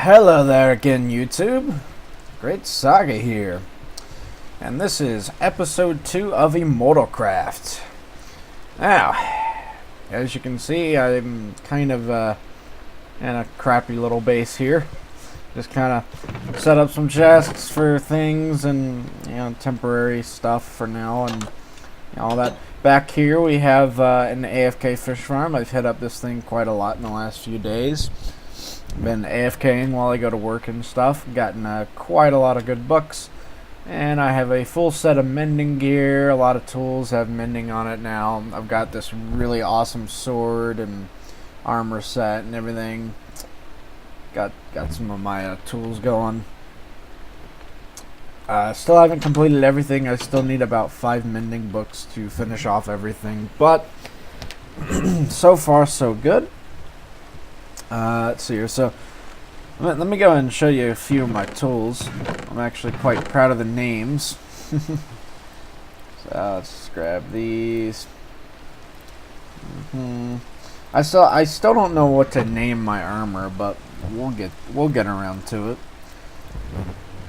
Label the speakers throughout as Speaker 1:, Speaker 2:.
Speaker 1: Hello there again, YouTube. Great Saga here. And this is episode 2 of ImmortalCraft. Now, as you can see, I'm kind of in a crappy little base here. Just kind of set up some chests for things and, temporary stuff for now and all that. Back here we have an AFK fish farm. I've hit up this thing quite a lot in the last few days. Been AFKing while I go to work and stuff. Gotten quite a lot of good books. And I have a full set of mending gear. A lot of tools have mending on it now. I've got this really awesome sword and armor set and everything. Got some of my tools going. Still haven't completed everything. I still need about 5 mending books to finish off everything. But so far so good. Let's see here. So let me go ahead and show you a few of my tools. I'm actually quite proud of the names. So let's grab these. I still don't know what to name my armor, but we'll get around to it.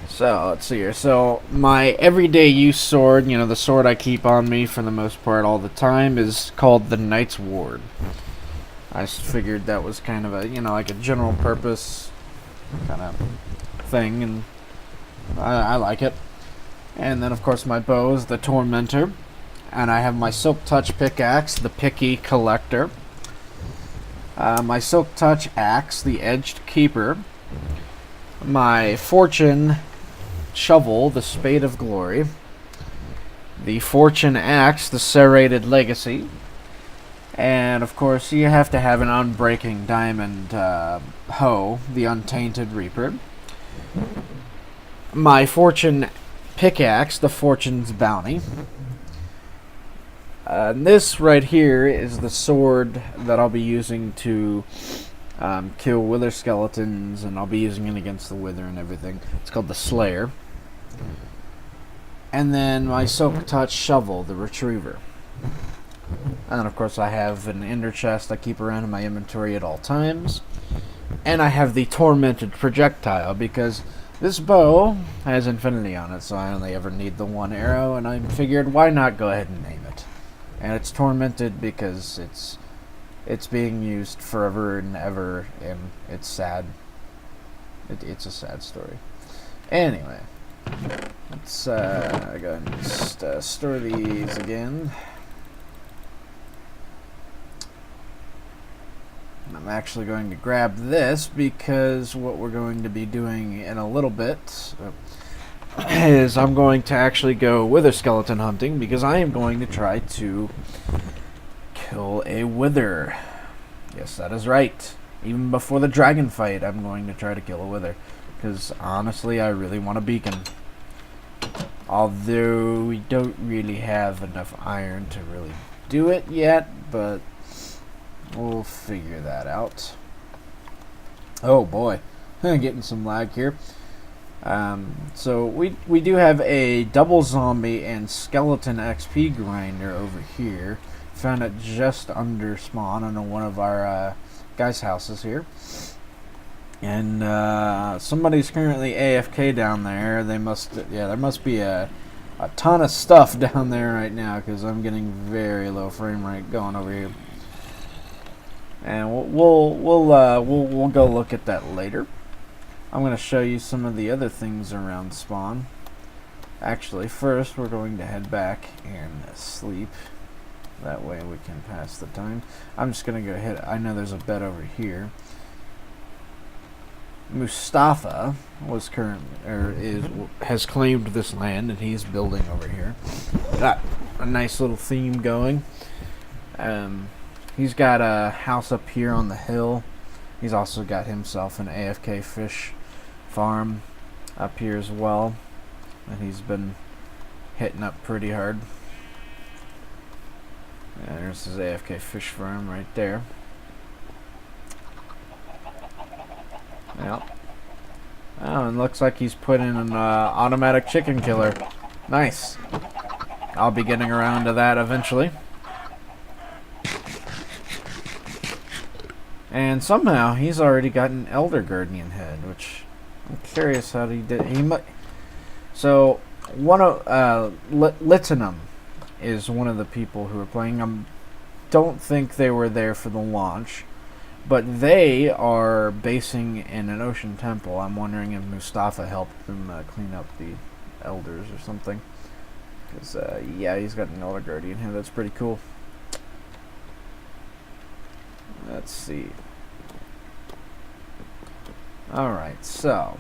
Speaker 1: So let's see here. So my everyday use sword, the sword I keep on me for the most part all the time, is called the Knight's Ward. I just figured that was kind of a, like a general purpose kind of thing, and I like it. And then, of course, my bow is the Tormentor. And I have my Silk Touch pickaxe, the Picky Collector. My Silk Touch axe, the Edged Keeper. My Fortune shovel, the Spade of Glory. The Fortune axe, the Serrated Legacy. And, of course, you have to have an Unbreaking Diamond hoe, the Untainted Reaper. My Fortune pickaxe, the Fortune's Bounty. This right here is the sword that I'll be using to kill wither skeletons, and I'll be using it against the wither and everything. It's called the Slayer. And then my Silk Touch shovel, the Retriever. And then, of course, I have an ender chest I keep around in my inventory at all times. And I have the Tormented projectile, because this bow has infinity on it, so I only ever need the one arrow, and I figured, why not go ahead and name it? And it's tormented because it's being used forever and ever, and it's sad. It's a sad story. Anyway, let's go ahead and just store these again. I'm actually going to grab this because what we're going to be doing in a little bit is I'm going to actually go wither skeleton hunting, because I am going to try to kill a wither. Yes, that is right. Even before the dragon fight, I'm going to try to kill a wither, because honestly, I really want a beacon. Although we don't really have enough iron to really do it yet, but we'll figure that out. Oh boy, getting some lag here. So we do have a double zombie and skeleton XP grinder over here. Found it just under spawn on one of our guys' houses here. And somebody's currently AFK down there. There must be a ton of stuff down there right now, because I'm getting very low frame rate going over here. And we'll go look at that later. I'm going to show you some of the other things around spawn. Actually, first we're going to head back and sleep. That way we can pass the time. I'm just going to go ahead. I know there's a bed over here. Mustafa has claimed this land, and he's building over here. Got a nice little theme going. He's got a house up here on the hill. He's also got himself an AFK fish farm up here as well, and he's been hitting up pretty hard. Yeah, there's his AFK fish farm right there. Yep. Oh, and looks like he's put in an automatic chicken killer. Nice. I'll be getting around to that eventually. And somehow he's already got an Elder Guardian head, which I'm curious how he did. He might. So one of Litinum is one of the people who are playing. I don't think they were there for the launch, but they are basing in an ocean temple. I'm wondering if Mustafa helped them clean up the elders or something. Because yeah, he's got an Elder Guardian here. That's pretty cool. Let's see. Alright, so,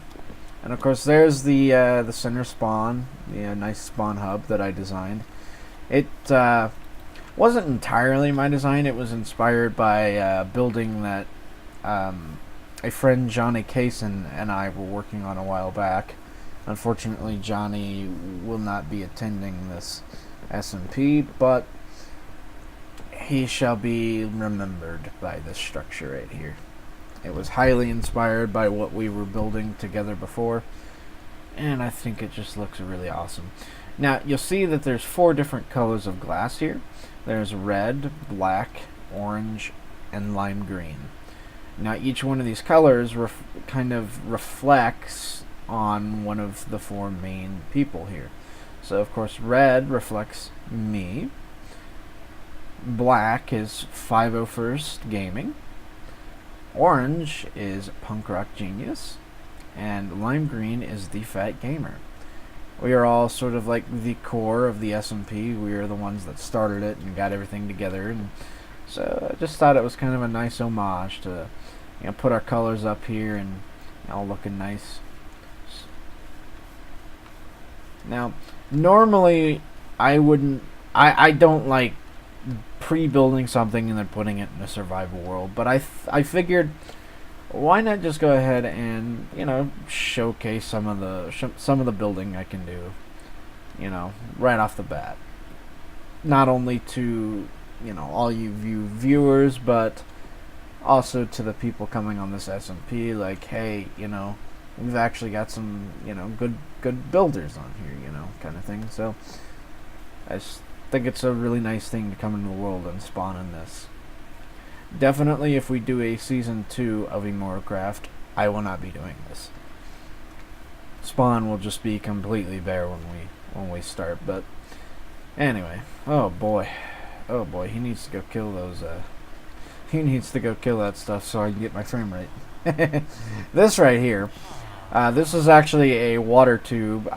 Speaker 1: and of course there's the center spawn, the nice spawn hub that I designed. It wasn't entirely my design. It was inspired by a building that a friend, Johnny Kaysen, and I were working on a while back. Unfortunately, Johnny will not be attending this SMP, but he shall be remembered by this structure right here. It was highly inspired by what we were building together before, and I think it just looks really awesome. Now, you'll see that there's 4 different colors of glass here. There's red, black, orange, and lime green. Now, each one of these colors kind of reflects on one of the 4 main people here. So, of course, red reflects me. Black is 501st Gaming. Orange is Punk Rock Genius, and lime green is the Fat Gamer. We are all sort of like the core of the SMP. We are the ones that started it and got everything together, and so I just thought it was kind of a nice homage to, you know, put our colors up here and all looking nice. Now, normally I don't like pre-building something and then putting it in a survival world, but I figured, why not just go ahead and, you know, showcase some of the building I can do, you know, right off the bat. Not only to, you know, all you viewers, but also to the people coming on this SMP. Like, hey, you know, we've actually got some, you know, good builders on here, you know, kind of thing. So I just think it's a really nice thing to come into the world and spawn in this. Definitely, if we do a season 2 of ImmortalCraft, I will not be doing this. Spawn will just be completely bare when we start. But anyway, oh boy, he needs to go kill those. He needs to go kill that stuff so I can get my frame rate. This right here, this is actually a water tube.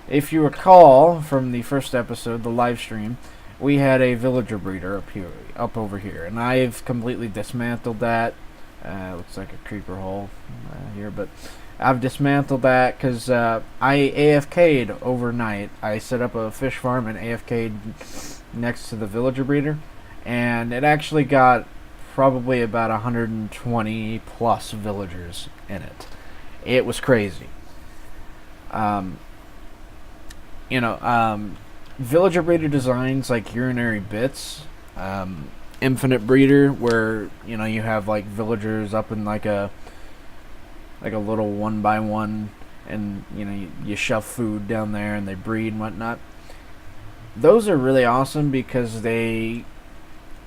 Speaker 1: If you recall from the first episode, the live stream, we had a villager breeder up over here, and I've completely dismantled that. Looks like a creeper hole here, but I've dismantled that because I AFK'd overnight. I set up a fish farm and AFK'd next to the villager breeder, and it actually got probably about 120 plus villagers in it. It was crazy. You know, villager breeder designs like urinary bits, infinite breeder, where, you know, you have like villagers up in like a little 1x1, and, you know, you shove food down there and they breed and whatnot. Those are really awesome because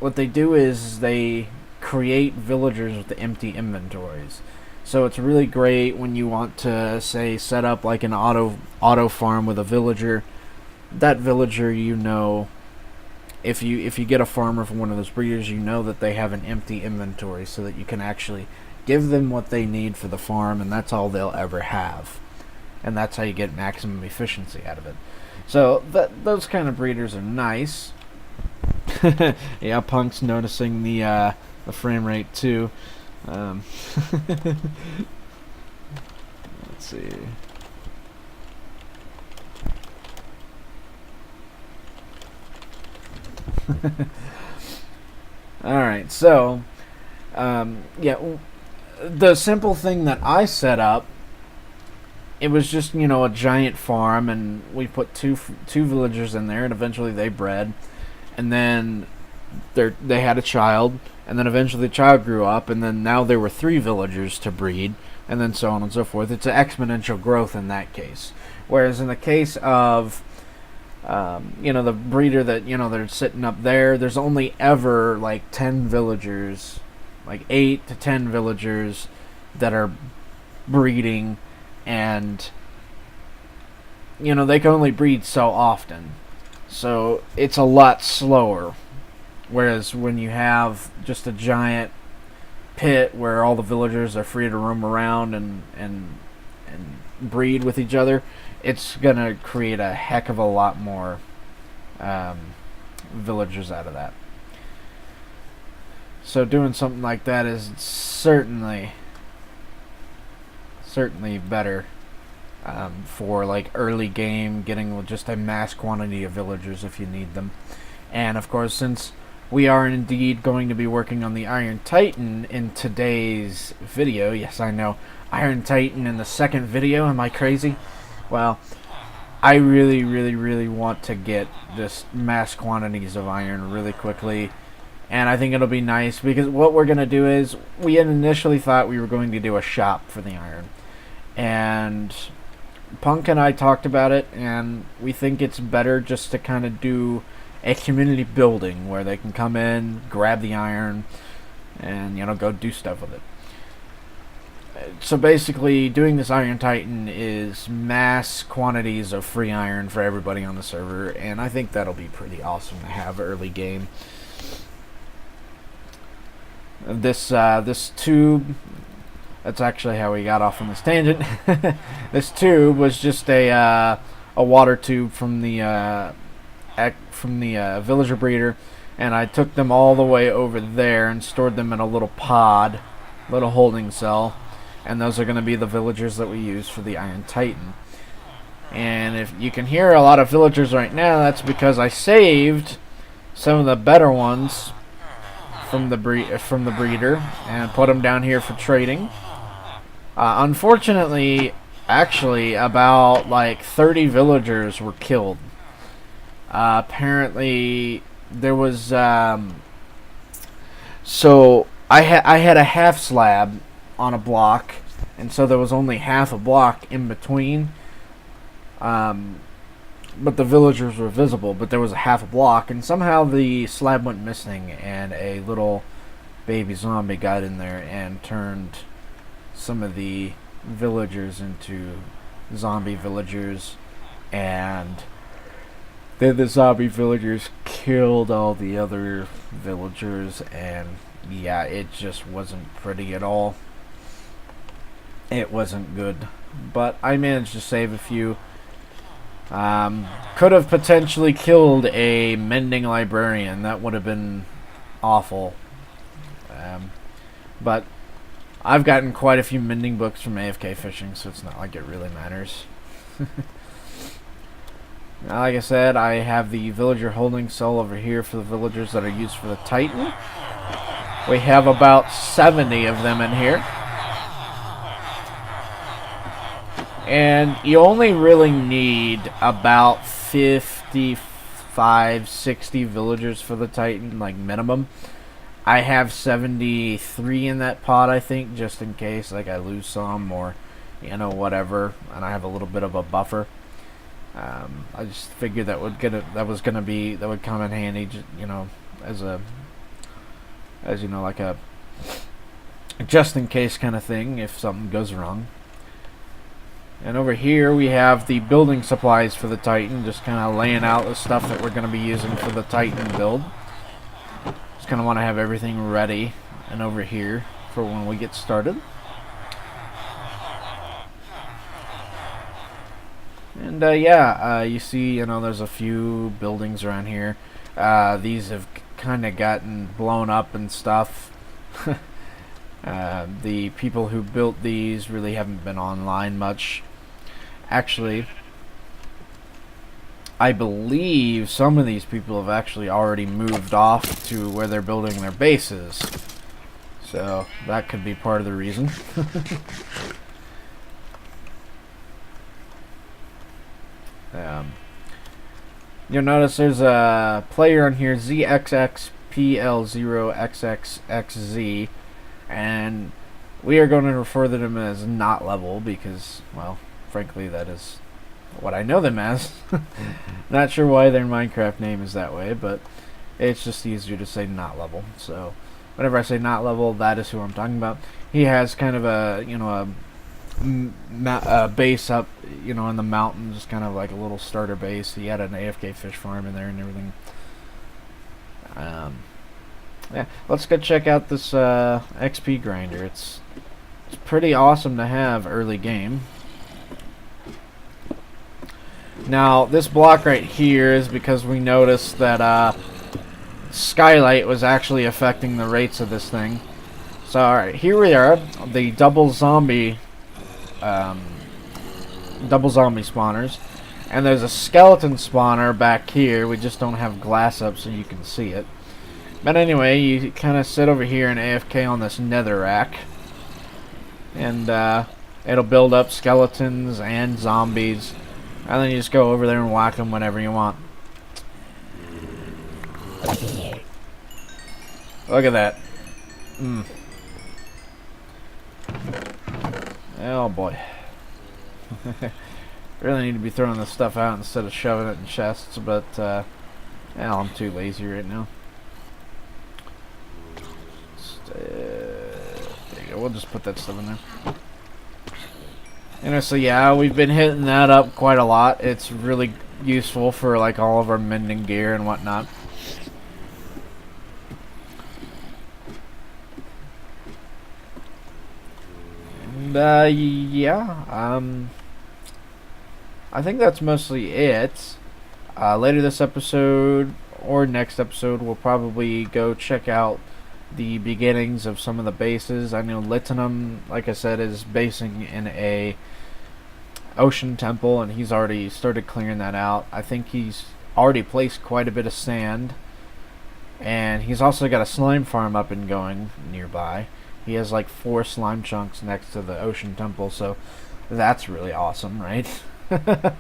Speaker 1: what they do is they create villagers with empty inventories. So it's really great when you want to, say, set up like an auto farm with a villager. That villager, you know, if you get a farmer from one of those breeders, you know that they have an empty inventory, so that you can actually give them what they need for the farm, and that's all they'll ever have. And that's how you get maximum efficiency out of it. So those kind of breeders are nice. Yeah, Punk's noticing the frame rate too. Let's see. Alright, so yeah, the simple thing that I set up, it was just, you know, a giant farm, and we put two villagers in there, and eventually they bred, and then they had a child, and then eventually the child grew up, and then now there were 3 villagers to breed, and then so on and so forth. It's an exponential growth in that case. Whereas in the case of, you know, the breeder that, you know, they're sitting up there, there's only ever like 10 villagers like 8 to 10 villagers that are breeding, and they can only breed so often, so it's a lot slower. Whereas when you have just a giant pit where all the villagers are free to roam around and breed with each other, it's gonna create a heck of a lot more villagers out of that. So doing something like that is certainly better for like early game, getting just a mass quantity of villagers if you need them. And of course, since we are indeed going to be working on the Iron Titan in today's video, yes, I know, Iron Titan in the second video, am I crazy? Well, I really want to get this mass quantities of iron really quickly, and I think it'll be nice, because what we're going to do is, we had initially thought we were going to do a shop for the iron, and Punk and I talked about it, and we think it's better just to kind of do a community building where they can come in, grab the iron, and go do stuff with it. So basically, doing this Iron Titan is mass quantities of free iron for everybody on the server, and I think that'll be pretty awesome to have early game. This tube, that's actually how we got off on this tangent. This tube was just a water tube from the villager breeder, and I took them all the way over there and stored them in a little pod, little holding cell, and those are going to be the villagers that we use for the Iron Titan. And if you can hear a lot of villagers right now, that's because I saved some of the better ones from the breeder and put them down here for trading. Unfortunately, actually, about like 30 villagers were killed. Apparently, there was so I had a half slab on a block, and so there was only half a block in between. But the villagers were visible, but there was a half a block, and somehow the slab went missing, and a little baby zombie got in there and turned some of the villagers into zombie villagers, and then the zombie villagers killed all the other villagers, and yeah, it just wasn't pretty at all. It wasn't good, but I managed to save a few. Could have potentially killed a mending librarian. That would have been awful. But I've gotten quite a few mending books from AFK fishing, so it's not like it really matters. Now, like I said, I have the villager holding cell over here for the villagers that are used for the Titan. We have about 70 of them in here. And you only really need about 55, 60 villagers for the Titan, like minimum. I have 73 in that pod, I think, just in case, like, I lose some or, whatever. And I have a little bit of a buffer. I just figured that would come in handy, as like a just in case kind of thing if something goes wrong. And over here we have the building supplies for the Titan, just kind of laying out the stuff that we're going to be using for the Titan build. Just kind of want to have everything ready and over here for when we get started. And you see, there's a few buildings around here. These have kind of gotten blown up and stuff. The people who built these really haven't been online much. Actually, I believe some of these people have actually already moved off to where they're building their bases. So that could be part of the reason. You'll notice there's a player on here, ZXXPL0XXXZ, and we are going to refer to them as not level because, well, frankly, that is what I know them as. Not sure why their Minecraft name is that way, but it's just easier to say not level. So whenever I say not level, that is who I'm talking about. He has kind of a, you know, a base up, you know, in the mountains, kind of like a little starter base. He had an AFK fish farm in there and everything. Yeah, let's go check out this XP grinder. It's pretty awesome to have early game. Now, this block right here is because we noticed that Skylight was actually affecting the rates of this thing. So, alright, here we are, the double zombie spawners. And there's a skeleton spawner back here. We just don't have glass up so you can see it. But anyway, you kind of sit over here and AFK on this nether rack. And it'll build up skeletons and zombies. And then you just go over there and whack them whenever you want. Look at that. Oh boy. Really need to be throwing this stuff out instead of shoving it in chests, but I'm too lazy right now. There you go. We'll just put that stuff in there. And so yeah, we've been hitting that up quite a lot. It's really useful for like all of our mending gear and whatnot. And yeah, I think that's mostly it. Later this episode or next episode, we'll probably go check out the beginnings of some of the bases. I know Litinum, like I said, is basing in a ocean temple, and he's already started clearing that out. I think he's already placed quite a bit of sand, and he's also got a slime farm up and going nearby. He has like 4 slime chunks next to the ocean temple, so that's really awesome, right? So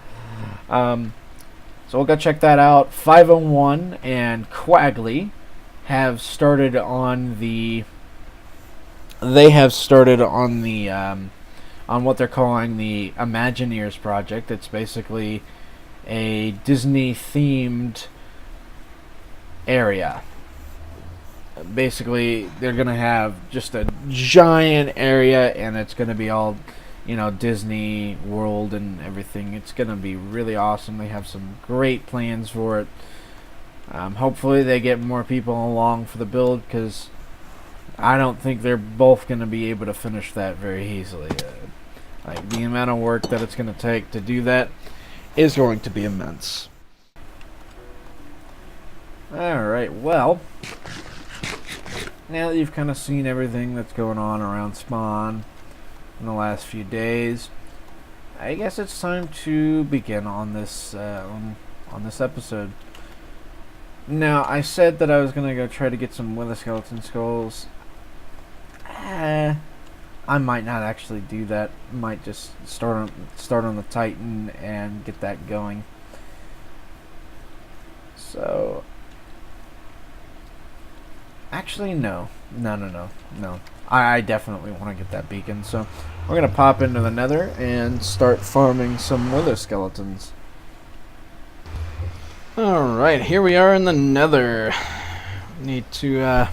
Speaker 1: we'll go check that out. 501 and Quagley have started on the on what they're calling the Imagineers project. It's basically a Disney themed area. Basically, they're gonna have just a giant area, and it's gonna be all, you know, Disney World and everything. It's gonna be really awesome. They have some great plans for it. Hopefully they get more people along for the build, because I don't think they're both going to be able to finish that very easily. Like, the amount of work that it's going to take to do that is going to be immense. Alright, well, now that you've kind of seen everything that's going on around spawn in the last few days, I guess it's time to begin on this on this episode. Now, I said that I was going to go try to get some wither skeleton skulls. I might not actually do that. Might just start on the Titan and get that going. So, actually, no. I definitely want to get that beacon. So, we're going to pop into the Nether and start farming some wither skeletons. Alright, here we are in the Nether. Need to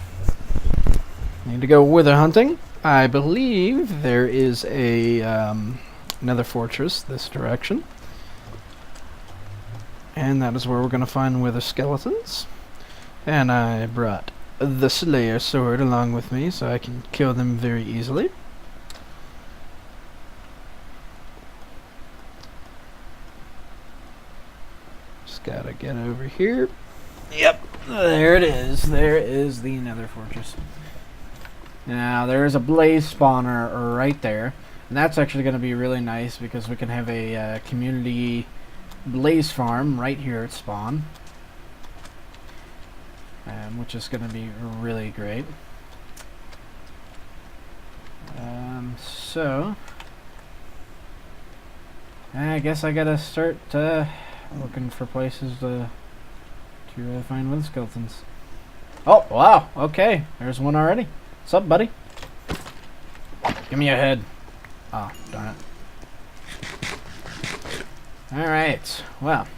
Speaker 1: go wither hunting. I believe there is a Nether fortress this direction. And that is where we're going to find wither skeletons. And I brought the Slayer sword along with me so I can kill them very easily. Gotta get over here. Yep, there it is. There is the Nether fortress. Now, there is a blaze spawner right there. And that's actually going to be really nice because we can have a community blaze farm right here at spawn. Which is going to be really great. So, I guess I gotta start looking for places to find wither skeletons. Oh, wow. Okay. There's one already. What's up, buddy? Give me a head. Oh, darn it. Alright. Well.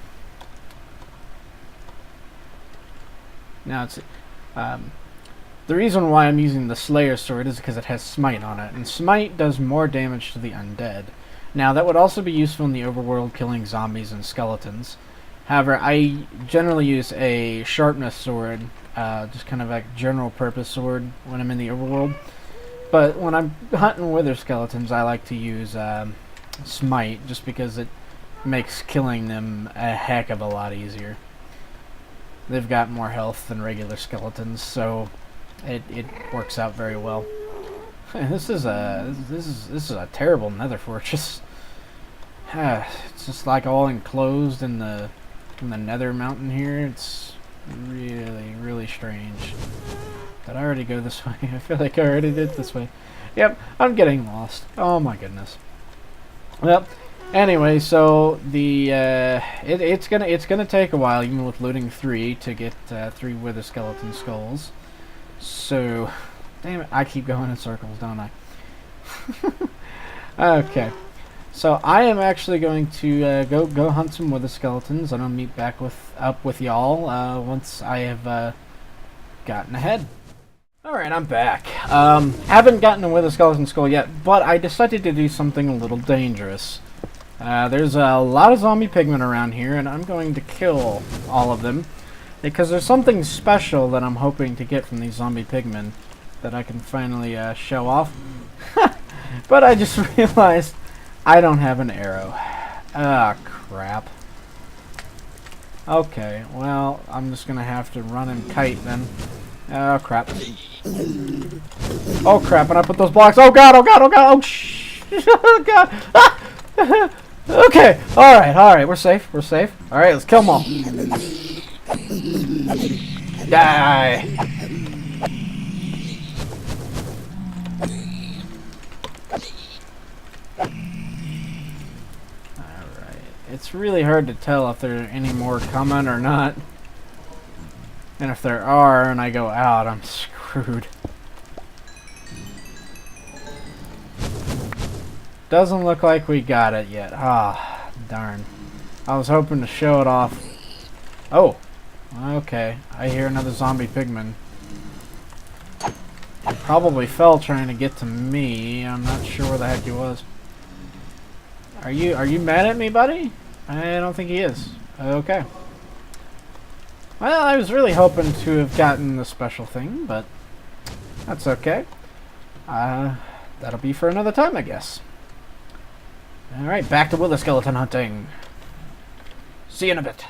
Speaker 1: Now it's The reason why I'm using the Slayer sword is because it has Smite on it, and Smite does more damage to the undead. Now, that would also be useful in the overworld killing zombies and skeletons. However, I generally use a sharpness sword, just kind of like general purpose sword when I'm in the overworld. But when I'm hunting wither skeletons, I like to use Smite, just because it makes killing them a heck of a lot easier. They've got more health than regular skeletons, so it works out very well. This is a terrible nether fortress. It's just like all enclosed in the nether mountain here. It's really strange. Did I already go this way? I feel like I already did this way. Yep, I'm getting lost. Oh my goodness. Well, anyway, so the it's gonna take a while, even with looting 3, to get 3 wither skeleton skulls. So, damn it, I keep going in circles, don't I? Okay, so I am actually going to go hunt some wither skeletons, and I'll meet back up with y'all once I have gotten ahead. Alright, I'm back. Haven't gotten a wither skeleton skull yet, but I decided to do something a little dangerous. There's a lot of zombie pigmen around here, and I'm going to kill all of them, because there's something special that I'm hoping to get from these zombie pigmen that I can finally show off. But I just realized I don't have an arrow. Ah, crap. Okay, well, I'm just gonna have to run and kite then. Oh, crap. Oh, crap, and I put those blocks. Oh, God, oh, God, oh, God, oh, shh. Oh, God. Ah! Okay, alright, we're safe, Alright, let's kill them all. Die! Alright, it's really hard to tell if there are any more coming or not. And if there are, and I go out, I'm screwed. Doesn't look like we got it yet. Ah, darn. I was hoping to show it off. Oh, okay. I hear another zombie pigman. He probably fell trying to get to me. I'm not sure where the heck he was. Are you mad at me, buddy? I don't think he is. Okay. Well, I was really hoping to have gotten the special thing, but that's okay. That'll be for another time, I guess. Alright, back to wither skeleton hunting. See you in a bit.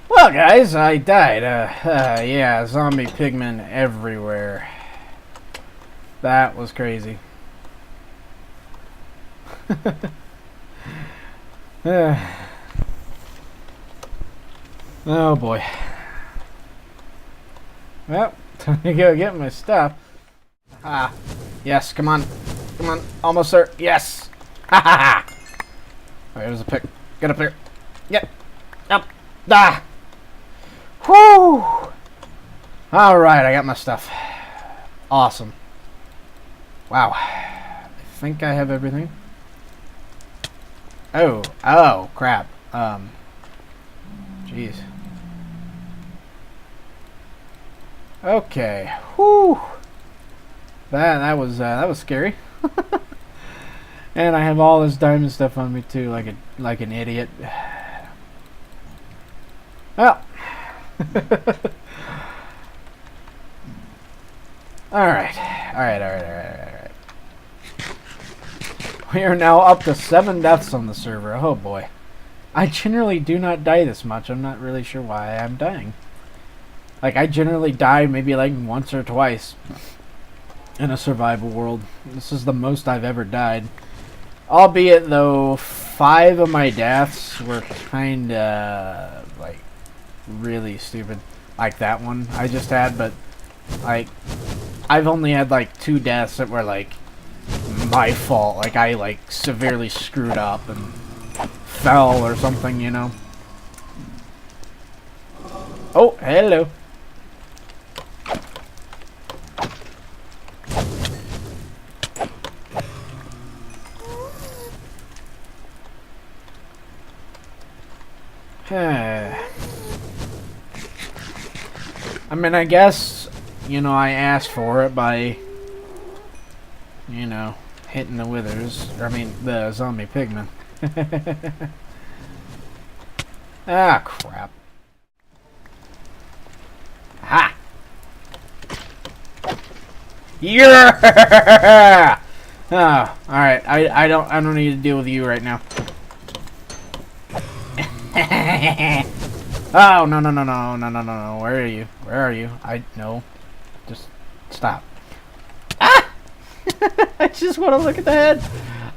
Speaker 1: Well, guys, I died. Yeah, zombie pigmen everywhere. That was crazy. Oh boy. Well, time to go get my stuff. Ah, yes, come on. Come on, almost there. Yes! Ha ha ha! Alright, there's a pick. Get up there. Get up. Ah! Whew! Alright, I got my stuff. Awesome. Wow. I think I have everything. Oh, crap. Jeez. Okay. Whew. That was scary. And I have all this diamond stuff on me too, like an idiot. Well. Alright. We are now up to 7 deaths on the server. Oh boy. I generally do not die this much. I'm not really sure why I'm dying. Like, I generally die maybe like once or twice in a survival world. This is the most I've ever died. Albeit, though, 5 of my deaths were kinda, like, really stupid. Like that one I just had, but, like, I've only had, like, 2 deaths that were, like, my fault. Like, I, like, severely screwed up and fell or something, you know. Oh, hello. I mean, I guess you know, I asked for it by, you know, hitting the withers. I mean, the zombie pigmen. Ah, crap. Ha! Yeah! Oh, alright. I don't need to deal with you right now. Oh, no. Where are you? Where are you? No. Just stop. Ah! I just want to look at the head.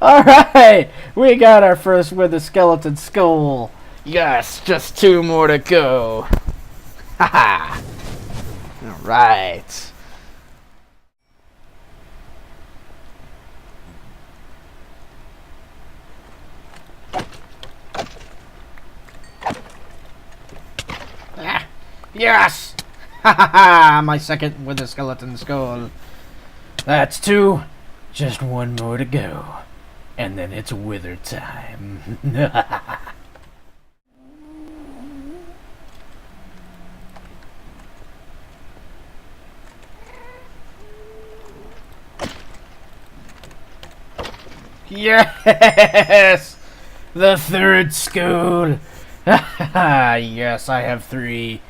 Speaker 1: Alright! We got our first with the skeleton skull. Yes, just 2 more to go. Haha! Alright. Ah, yes! Haha! My second with the skeleton skull. That's 2. Just 1 more to go. And then it's wither time. Yes! The 3rd skull! Yes, I have 3.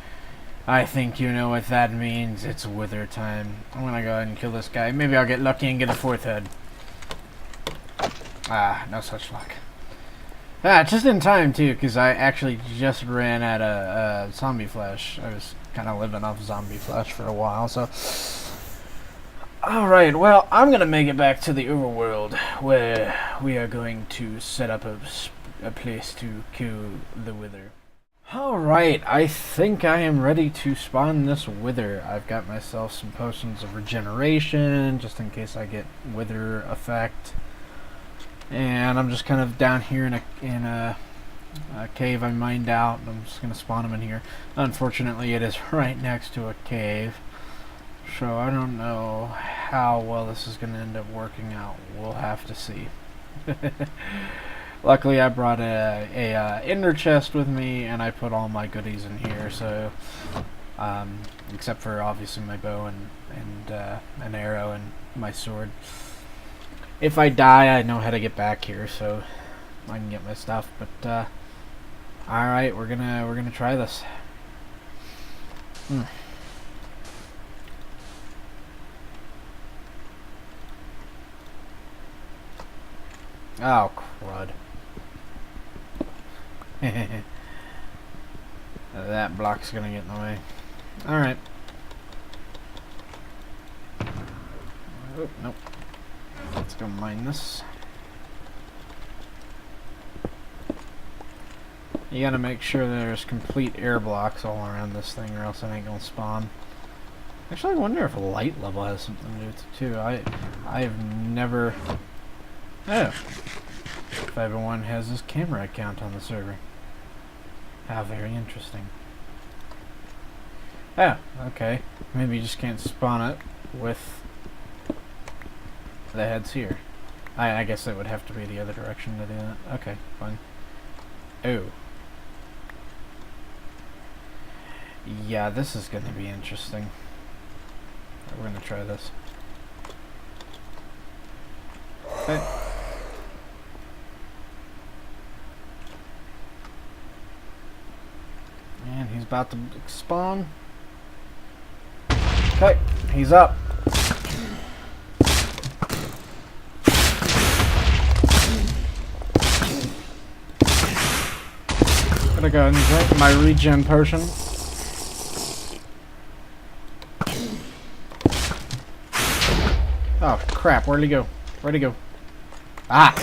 Speaker 1: I think you know what that means. It's wither time. I'm gonna go ahead and kill this guy. Maybe I'll get lucky and get a 4th head. Ah, no such luck. Ah, just in time, too, because I actually just ran out of zombie flesh. I was kind of living off zombie flesh for a while, so... Alright, well, I'm going to make it back to the overworld, where we are going to set up a place to kill the wither. Alright, I think I am ready to spawn this wither. I've got myself some potions of regeneration, just in case I get wither effect. And I'm just kind of down here in a cave I mined out. I'm just going to spawn them in here. Unfortunately, it is right next to a cave. So I don't know how well this is going to end up working out. We'll have to see. Luckily, I brought a ender chest with me, and I put all my goodies in here. So, except for obviously my bow and an arrow and my sword. If I die, I know how to get back here, so I can get my stuff. But all right, we're gonna try this. Oh, crud. That block's gonna get in the way. Alright. Oh, nope. Let's go mine this. You gotta make sure there's complete air blocks all around this thing, or else it ain't gonna spawn. Actually, I wonder if light level has something to do with it, too. I've never... Oh. 501 has this camera account on the server. How very interesting. Oh, okay. Maybe you just can't spawn it with the heads here. I guess it would have to be the other direction to do that. Okay, fine. Oh. Yeah, this is going to be interesting. We're going to try this. Okay. And he's about to spawn. Okay, he's up. Gotta go and drink my regen potion. Oh crap, where'd he go? Where'd he go? Ah!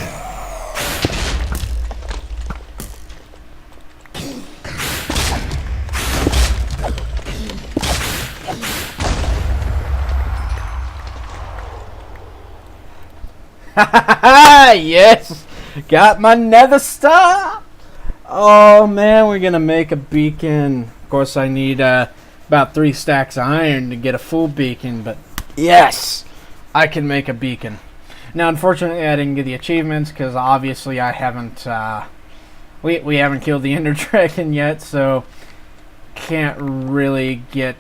Speaker 1: Yes! Got my nether star! Oh man, we're gonna make a beacon. Of course I need about 3 stacks of iron to get a full beacon, but yes! I can make a beacon. Now unfortunately I didn't get the achievements because obviously I haven't we haven't killed the Ender Dragon yet, so can't really get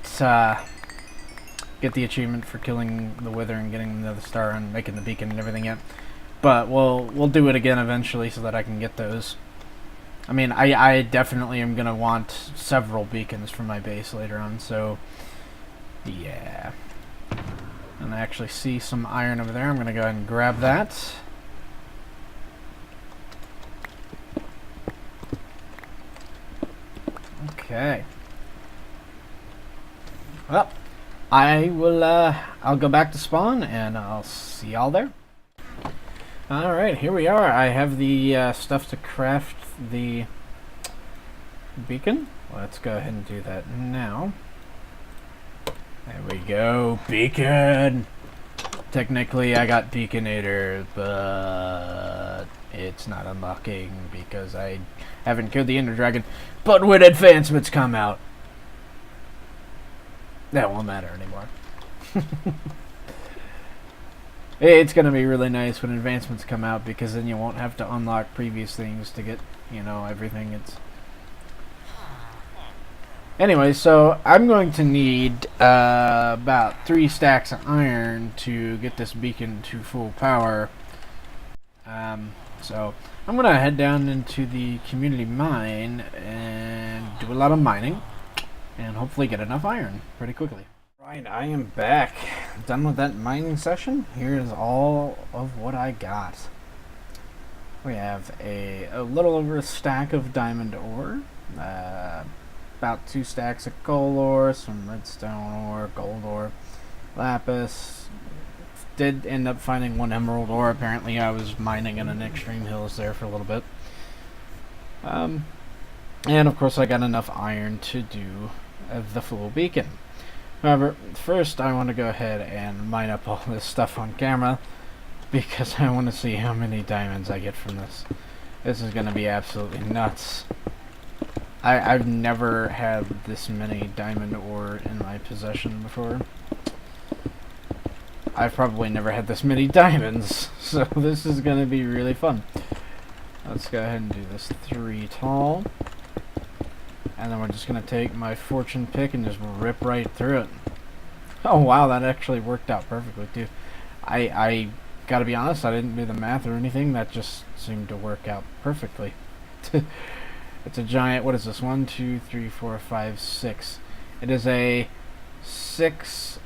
Speaker 1: get the achievement for killing the Withering, getting another star, and making the beacon and everything yet. But we'll do it again eventually so that I can get those. I mean, I definitely am going to want several beacons for my base later on, so yeah. And I actually see some iron over there. I'm going to go ahead and grab that. Okay. Well, I'll go back to spawn, and I'll see y'all there. Alright, here we are. I have the stuff to craft the beacon. Let's go ahead and do that now. There we go, beacon! Technically, I got Beaconator, but it's not unlocking because I haven't killed the Ender Dragon. But when advancements come out, that won't matter anymore. It's going to be really nice when advancements come out, because then you won't have to unlock previous things to get, you know, everything. Anyway, so I'm going to need about 3 stacks of iron to get this beacon to full power. So I'm going to head down into the community mine and do a lot of mining and hopefully get enough iron pretty quickly. Right, I am back. Done with that mining session. Here's all of what I got. We have a little over a stack of diamond ore, about 2 stacks of coal ore, some redstone ore, gold ore, lapis. Did end up finding 1 emerald ore. Apparently I was mining in an extreme hills there for a little bit. And of course I got enough iron to do the full beacon. However, first I want to go ahead and mine up all this stuff on camera, because I want to see how many diamonds I get from this. This is going to be absolutely nuts. I've never had this many diamond ore in my possession before. I've probably never had this many diamonds, so this is going to be really fun. Let's go ahead and do this 3 tall. And then we're just going to take my fortune pick and just rip right through it. Oh wow, that actually worked out perfectly too. I gotta be honest, I didn't do the math or anything, that just seemed to work out perfectly. It's a giant, what is this, 1, 2, 3, 4, 5, 6. It is a 6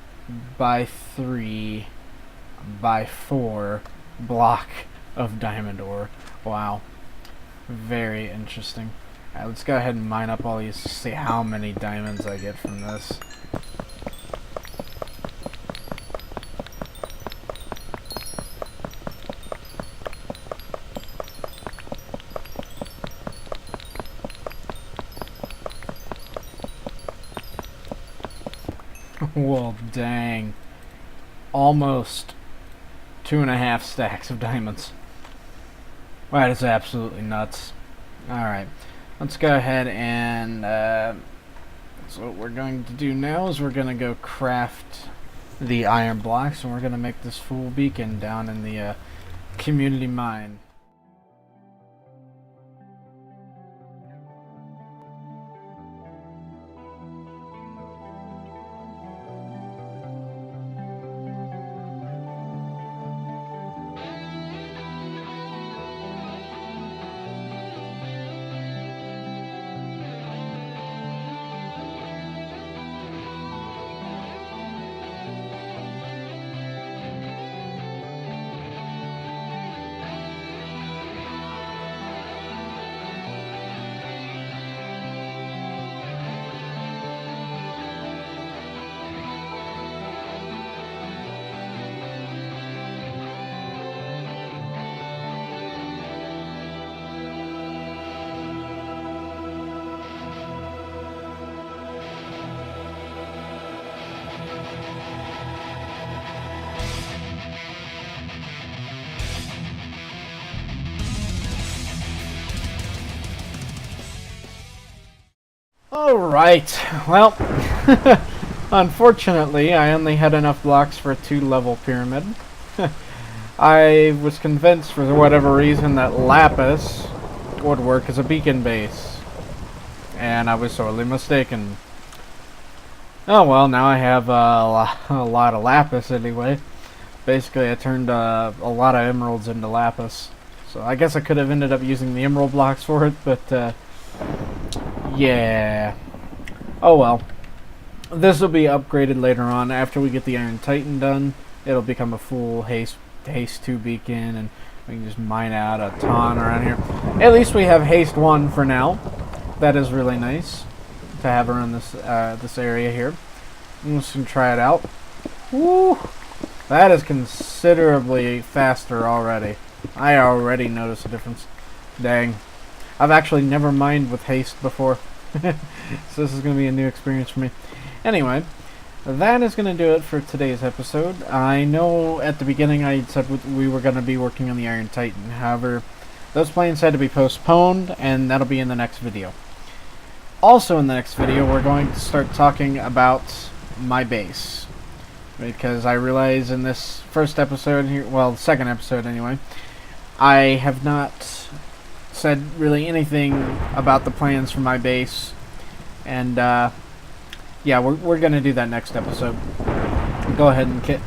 Speaker 1: by 3 by 4 block of diamond ore. Wow. Very interesting. Alright, let's go ahead and mine up all these to see how many diamonds I get from this. Well, dang. Almost 2.5 stacks of diamonds. That is absolutely nuts. Alright. Let's go ahead and, so what we're going to do now is we're going to go craft the iron blocks, and we're going to make this full beacon down in the community mine. Alright, well, unfortunately I only had enough blocks for a 2-level pyramid. I was convinced for whatever reason that lapis would work as a beacon base, and I was sorely mistaken. Oh well, now I have a lot of lapis anyway. Basically, I turned a lot of emeralds into lapis. So I guess I could have ended up using the emerald blocks for it, but yeah. Oh well. This will be upgraded later on after we get the Iron Titan done. It'll become a full haste 2 beacon, and we can just mine out a ton around here. At least we have haste 1 for now. That is really nice to have around this area here. I'm just gonna try it out. Woo! That is considerably faster already. I already noticed a difference. Dang. I've actually never mined with haste before. So this is going to be a new experience for me. Anyway, that is going to do it for today's episode. I know at the beginning I said we were going to be working on the Iron Titan. However, those plans had to be postponed, and that'll be in the next video. Also in the next video, we're going to start talking about my base. Because I realize in this first episode here, well, second episode anyway, I have not said really anything about the plans for my base, and yeah, we're gonna do that next episode. Go ahead and kit.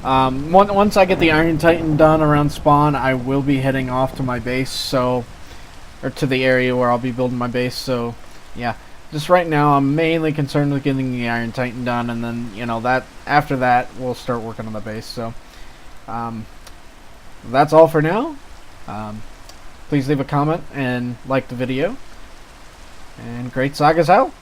Speaker 1: Once I get the Iron Titan done around spawn, I will be heading off to my base, or to the area where I'll be building my base. So yeah, just right now I'm mainly concerned with getting the Iron Titan done, and then that after that we'll start working on the base. So that's all for now. Please leave a comment and like the video. And Great Saga's out.